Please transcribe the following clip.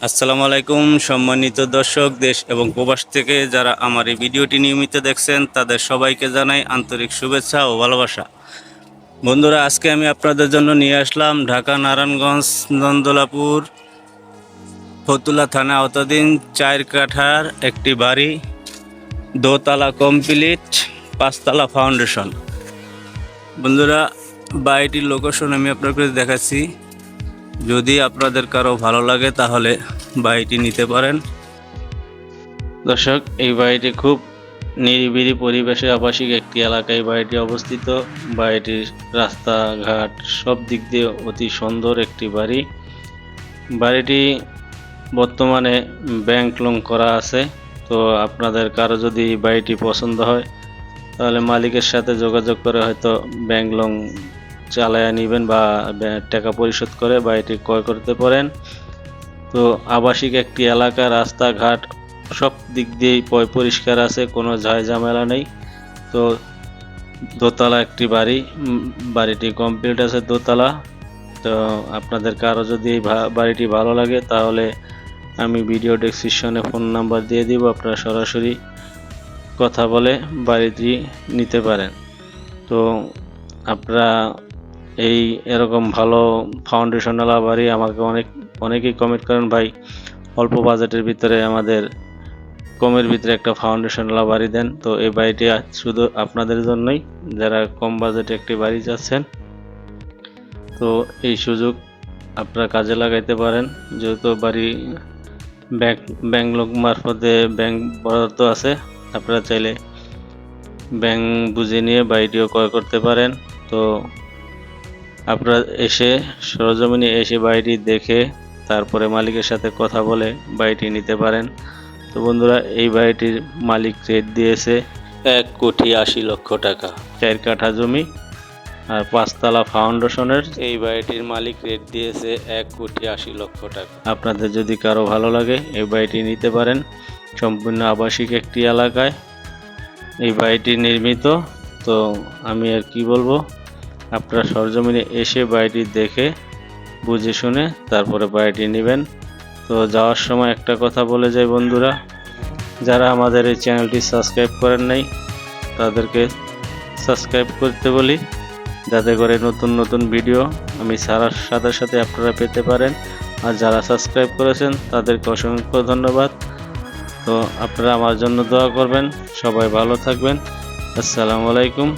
আসসালামু আলাইকুম সম্মানিত দর্শক, দেশ এবং প্রবাস থেকে যারা আমার এই ভিডিওটি নিয়মিত দেখছেন তাদের সবাইকে জানাই আন্তরিক শুভেচ্ছা ও ভালোবাসা। বন্ধুরা, আজকে আমি আপনাদের জন্য নিয়ে আসলাম ঢাকা নারায়ণগঞ্জ নন্দলাপুর ফতুল্লা থানা আওতাধীন 4 কাঠার একটি বাড়ি, দোতলা কমপ্লিট, 5 তলা ফাউন্ডেশন। বন্ধুরা, বাড়িটির লোকেশন আমি আপনাদের দেখাচ্ছি। যদি আপনাদের কারো ভালো লাগে তাহলে বাড়িটি নিতে পারেন। দর্শক, এই বাড়িটি খুব নিরিবিলি পরিবেশে আবাসিক একটি এলাকায় বাড়িটি অবস্থিত। বাড়িটির রাস্তাঘাট সব দিক দিয়ে অতি সুন্দর একটি বাড়ি। বাড়িটি বর্তমানে ব্যাংক লোন করা আছে। তো আপনাদের কারো যদি বাড়িটি পছন্দ হয় তাহলে মালিকের সাথে যোগাযোগ করে হয়তো ব্যাংক লোন চালায়া নেবেন বা টাকা পরিশোধ করে বাড়িটি ক্রয় করতে পারেন। তো আবাসিক একটি এলাকা, রাস্তাঘাট সব দিক দিয়েই পরিষ্কার আছে, কোনো ঝামেলা নেই। তো দোতলা একটি বাড়ি, বাড়িটি কমপ্লিট আছে দোতলা। তো আপনাদের কারো যদি বাড়িটি ভালো লাগে তাহলে আমি ভিডিও ডেসক্রিপশনে ফোন নাম্বার দিয়ে দিব, আপনারা সরাসরি কথা বলে বাড়িটি নিতে পারেন। তো আপনারা এরকম ভালো ফাউন্ডেশনওয়ালা বাড়ি আমাকে অনেকেই কমেন্ট করেন, ভাই অল্প বাজেটের ভিতরে আমাদের কমের ভিতরে একটা ফাউন্ডেশনওয়ালা বাড়ি দেন। তো এই বাড়িটি শুধু আপনাদের জন্যই, যারা কম বাজেটে একটি বাড়ি চাচ্ছেন। তো এই সুযোগ আপনারা কাজে লাগাইতে পারেন, যেহেতু বাড়ি ব্যাংক লোন মারফতে ব্যাংক বরাদ্দ আছে। আপনারা চাইলে ব্যাংক বুঝে নিয়ে বাড়িটিও ক্রয় করতে পারেন। তো আপনারা সরজমিনে এসে বাড়িটি দেখে তারপরে মালিকের সাথে কথা বলে বাড়িটি নিতে পারেন। তো বন্ধুরা, এই বাড়িটির মালিক রেট দিয়েছে 1,80,00,000 টাকা। 4 কাঠা জমি আর 5 তলা ফাউন্ডেশনের এই বাড়িটির মালিক রেট দিয়েছে 1,80,00,000 টাকা। আপনাদের যদি কারো ভালো লাগে এই বাড়িটি নিতে পারেন। সম্পূর্ণ আবাসিক একটি এলাকায় এই বাড়িটি নির্মিত। তো আমি আর কি বলবো, আপনারা সরজমিনে এসে বাড়িটি দেখে বুঝে শুনে তারপরে বাড়িটি নেবেন। তো যাওয়ার সময় একটা কথা বলে যাই বন্ধুরা, যারা আমাদের এই চ্যানেলটি সাবস্ক্রাইব করেন নাই তাদেরকে সাবস্ক্রাইব করতে বলি, যাতে করে নতুন নতুন ভিডিও আমি ছাড়ার সাথে সাথে আপনারা পেতে পারেন। আর যারা সাবস্ক্রাইব করেছেন তাদেরকে অসংখ্য ধন্যবাদ। তো আপনারা আমার জন্য দোয়া করবেন। সবাই ভালো থাকবেন। আসসালামু আলাইকুম।